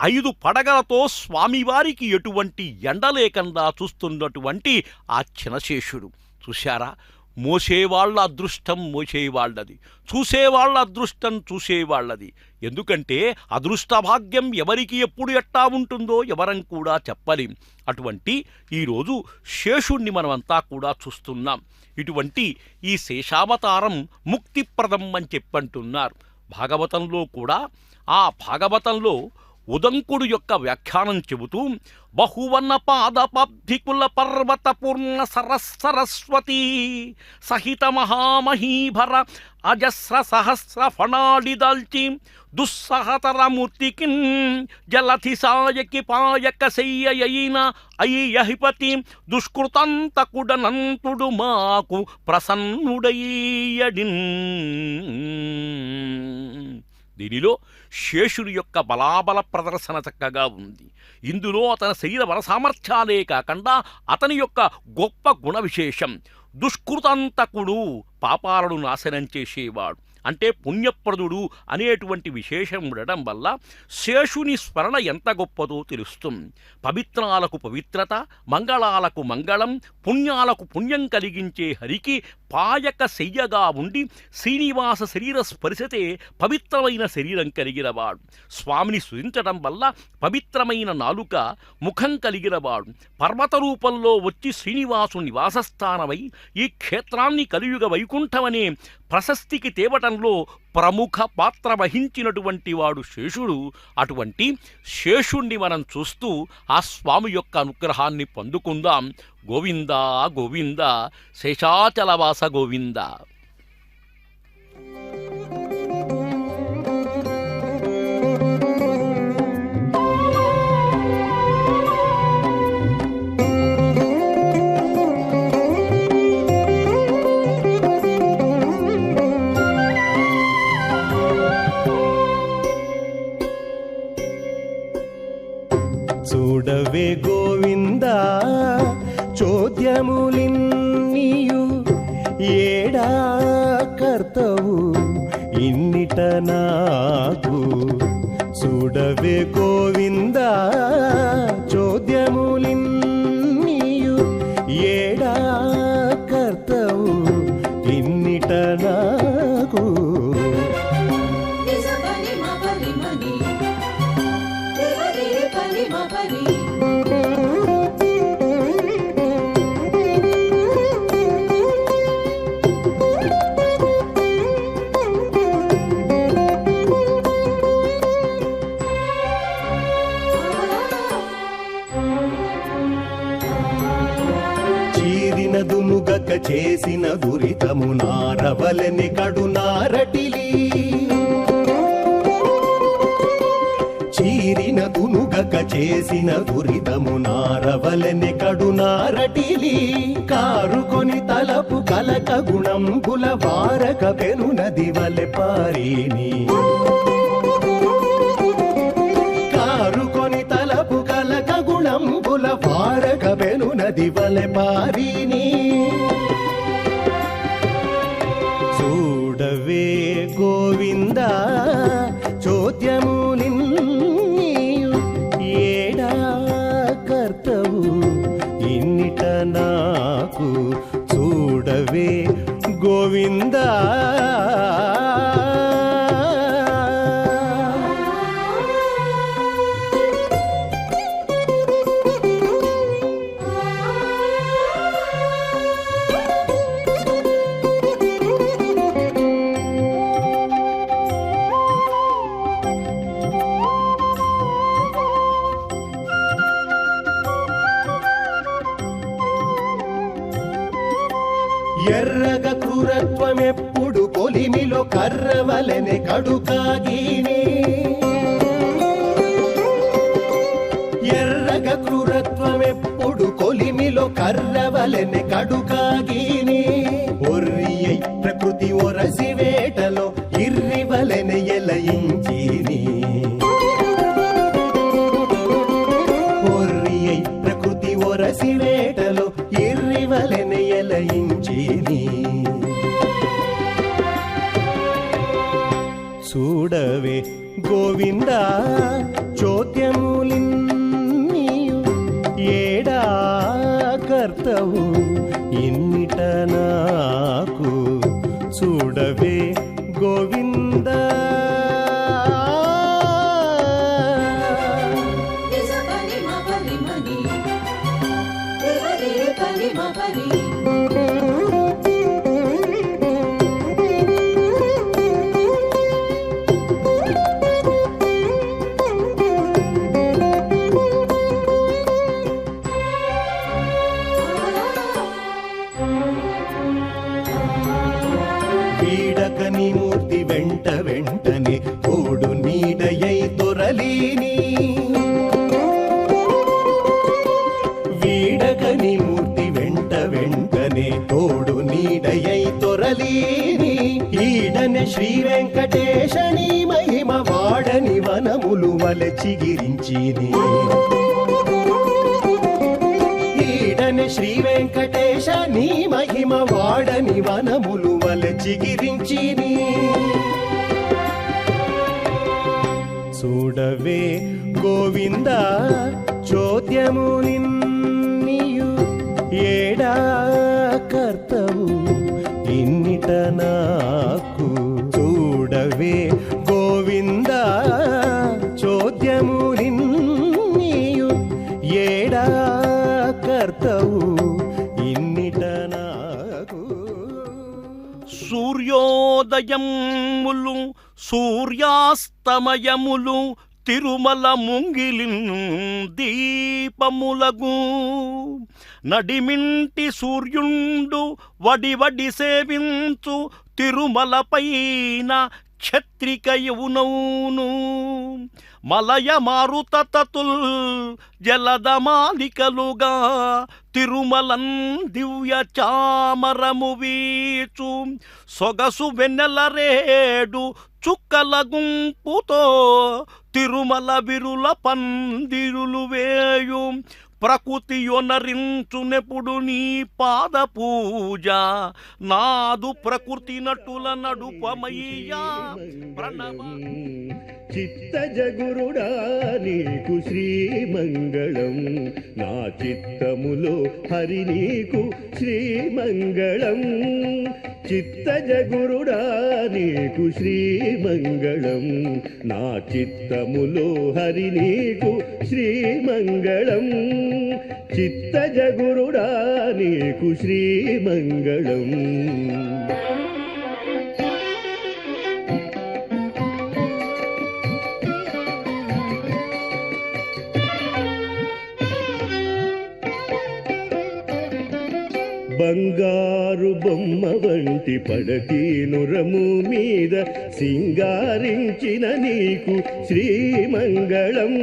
5 పడగలతో స్వామివారికి ఎటువంటి ఎండ లేకుండా చూస్తున్నటువంటి ఆ చినశేషుడు. చూశారా? మోసేవాళ్ల అదృష్టం మోసేవాళ్లది, చూసేవాళ్ల అదృష్టం చూసేవాళ్లది. ఎందుకంటే అదృష్టభాగ్యం ఎవరికి ఎప్పుడు ఎట్టా ఉంటుందో ఎవరం కూడా చెప్పలేం. అటువంటి ఈరోజు శేషుణ్ణి మనమంతా కూడా చూస్తున్నాం. ఇటువంటి ఈ శేషావతారం ముక్తిప్రదం అని చెప్పంటున్నారు భాగవతంలో కూడా. ఆ భాగవతంలో ఉదంకుడు యొక్క వ్యాఖ్యానం చెబుతూ బహువన్న పాదపబ్ధికుల పర్వత పూర్ణ సరస్వతీ సహిత మహామహీభర అజస్ర సహస్ర ఫణాడిదాల్చి దుస్సహతరమూర్తికిన్ జలధి సాయకి పాయక శయ్యయైన అయ్యహిపతి దుష్కృతంతకుడనంతుడు మాకు ప్రసన్నుడయ్యడిన్. దీనిలో శేషుడి యొక్క బలాబల ప్రదర్శన చక్కగా ఉంది. ఇందులో అతని శరీర బల సామర్థ్యాలే కాకుండా అతని యొక్క గొప్ప గుణ విశేషం. దుష్కృతాంతకుడు, పాపాలను నాశనం చేసేవాడు, అంటే పుణ్యప్రదుడు అనేటువంటి విశేషం ఉండడం వల్ల శేషుని స్మరణ ఎంత గొప్పదో తెలుస్తుంది. పవిత్రాలకు పవిత్రత, మంగళాలకు మంగళం, పుణ్యాలకు పుణ్యం కలిగించే హరికి పాయక శయ్యగా ఉండి శ్రీనివాస శరీర స్పర్శతే పవిత్రమైన శరీరం కలిగినవాడు. స్వామిని స్తుతించడం వల్ల పవిత్రమైన నాలుక, ముఖం కలిగినవాడు. పర్వత రూపంలో వచ్చి శ్రీనివాసు నివాసస్థానమై ఈ క్షేత్రాన్ని కలియుగ వైకుంఠమనే ప్రశస్తికి తేవటంలో ప్రముఖ పాత్ర వహించినటువంటి వాడు శేషుడు. అటువంటి శేషుణ్ణి మనం చూస్తూ ఆ స్వామి యొక్క అనుగ్రహాన్ని పొందుకుందాం. గోవింద గోవింద శేషాచలవాస గోవింద. చూడవే గోవింద చోద్యములిన్నీయు ఏడా కర్తవు ఇన్నిట నాకు. చూడవే గోవింద చోద్యములిన్నీయు ఏడా కర్తవు ఇన్నిట నాకు. దునుగక చేసిన దురితము నారవలని కడు నారటిలి. చీరిన దునుగక చేసిన దురితము నారవలని కడు నారటిలి. కారుకొని తలపు కలక గుణంబుల వారక పెను నది వలె పారిని. కారుకొని తలపు కలక గుణంబుల వారక పెను నది వలె పారిని. చూడవే గోవింద చోద్యములిన్నీయు ఏడా కర్తవు ఇన్నిట నాకు. చూడవే గోవింద ఎర్రగ క్రూరత్వమెప్పుడు కొలిమిలో కర్రవలెనే కడుకాగిని ఎర్రగ క్రూరత్వమెప్పుడు కొలిమిలో కర్రవలెనే కడుకాగిని ఒర్రియై ప్రకృతి ఒరసి వేటలో ఇర్రివలెనే ఎలయించిని ఒర్రియై ప్రకృతి ఒరసి వేటలో ఇర్రివలెనే ఎలయించిని చూడవే గోవింద చోద్యములిన్నీయు ఏడా కర్తవు ఇన్నిట నాకు చూడవే గోవింద వీడకని మూర్తి వెంట వెంటనే తోడు నీడయై దొరలీని వీడకని మూర్తి వెంట వెంటనే తోడు నీడయై దొరలీని ఈడనే శ్రీ వెంకటేశని మహిమ వాడని వనములు వలె చిగిరించిని ఈడనే శ్రీ వెంకటేశ నీ మహిమ వాడని వనములు వలె చిగిరించిని చూడవే గోవింద చోద్యము నిన్నియు ఏడా కర్తవు ఇన్నిట నాకు చూడవే గోవింద చోద్యము నిన్నియు ఏడా కర్తవు ఇన్నిట నాకు సూర్యోదయములు సూర్యాస్తమయములు తిరుమల ముంగిలిన్ దీపములగు నడిమింటి సూర్యుండు వడి సేవించు తిరుమల పైన క్షత్రికయునౌను మలయ మారుతతుల్ జలదమాలికలుగా తిరుమలన్ దివ్య చామరము వీచు సొగసు వెన్నెల రేడు చుక్కల గుంపుతో తిరుమల విరుల పందిరులు వేయు ప్రకృతి యొనరించునెప్పుడు నీ పాద పూజ నాదు ప్రకృతి నటుల నడుపమయ్యా ప్రణవ చిత్తజగురుడా నీకు శ్రీమంగళం నా చిత్తములో హరి నీకు శ్రీమంగళం చిత్తజగురుడా నీకు శ్రీమంగళం నా చిత్తములో హరి నీకు శ్రీమంగళం చిత్తజగురుడా నీకు శ్రీమంగళం బంగారు బొమ్మ వంటి పడతి నురము మీద సింగారించిన నీకు శ్రీమంగళం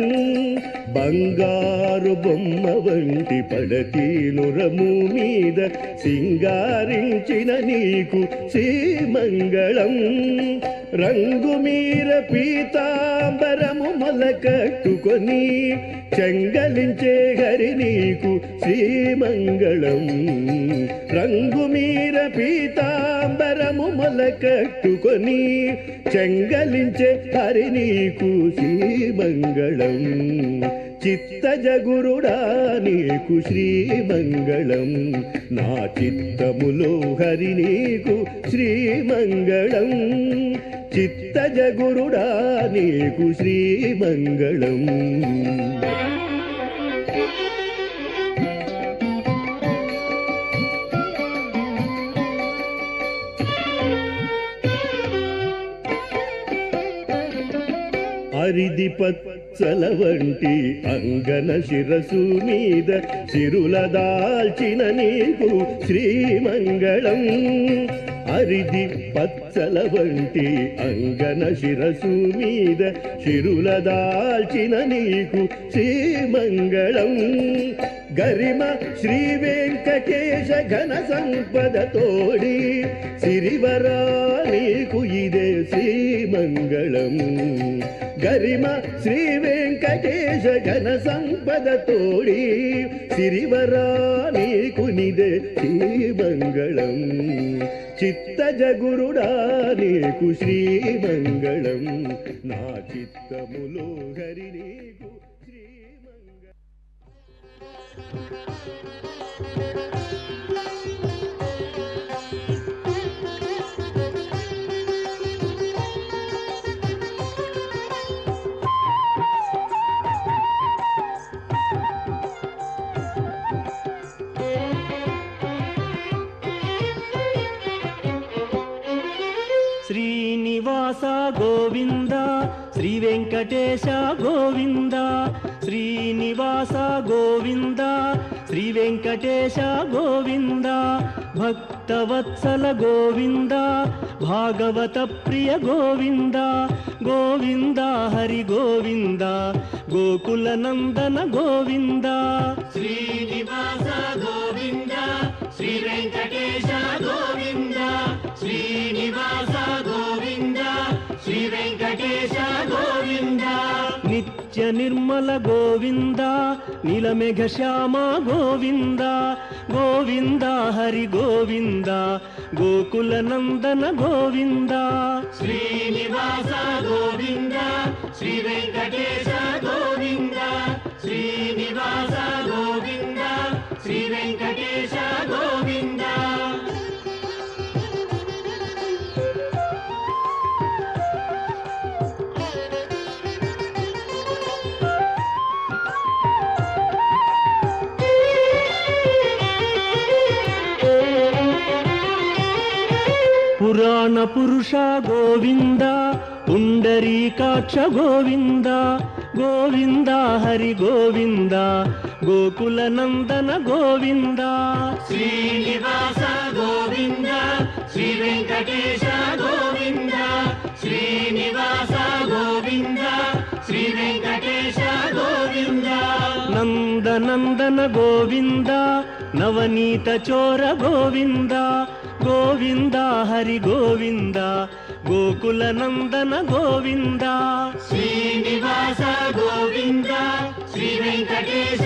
బంగారు బొమ్మ వంటి పడతి నురము మీద సింగారించిన నీకు శ్రీమంగళం రంగు మీర పీతాంబరము మొలకట్టుకొని చెంగలించే హరి నీకు శ్రీమంగళం రంగు మీర పీతాంబరము మొలకట్టుకొని చెంగలించే హరి నీకు శ్రీమంగళం చిత్తజగురుడా నీకు శ్రీమంగళం నా చిత్తములో హరి నీకు శ్రీమంగళం చిత్తజగురుడా నీకు శ్రీమంగళం అరిది పచ్చల వంటి అంగన శిరసు మీద సిరుల దాల్చిన నీకు శ్రీమంగళం. అరిది పచ్చల వంటి అంగన శిరసు మీద శిరుల దాల్చిన నీకు శ్రీమంగళం. గరిమ శ్రీ వెంకటేశ ఘన సంపద తోడి సిరివరా నీకు ఇదే శ్రీమంగళం. గరిమ శ్రీ వెంకటేశ ఘన సంపద తోడి సిరివరా నీకు నిదే శ్రీమంగళం. చిత్తజ గురుడా నీకు శ్రీమంగళం. నా చిత్తములో హరి నీకు శ్రీమంగళం. శ్రీనివాస గోవింద శ్రీ వెంకటేశ గోవింద. శ్రీనివాస గోవింద శ్రీ వెంకటేశ గోవింద. భక్తవత్సల గోవింద భాగవత ప్రియ గోవింద. గోవింద హరి గోవింద గోకుల నందన గోవింద. శ్రీనివాస గోవింద శ్రీ వెంకటేశ గోవింద. శ్రీనివాస గోవింద శ్రీ వెంకటేశ గోవింద. నిత్య నిర్మల గోవింద నీలమేఘ శ్యామ గోవింద. గోవింద హరి గోవింద గోకుల నందన గోవింద. శ్రీనివాస గోవింద శ్రీ వెంకటేశ గోవింద. శ్రీనివాస గోవింద శ్రీ వెంకటేశ గోవింద. పురాణ పురుష గోవింద పుండరీకాక్ష గోవింద. గోవింద హరి గోవింద గోకుల నందన గోవింద. శ్రీనివాస గోవింద శ్రీ వెంకటేశ గోవింద. శ్రీనివాస గోవింద శ్రీ వెంకటేశ గోవింద. నందనందన గోవింద నవనీత చోర గోవింద. గోవింద హరి గోవింద గోకుల నందన గోవింద. శ్రీనివాస గోవింద శ్రీ వెంకటేశ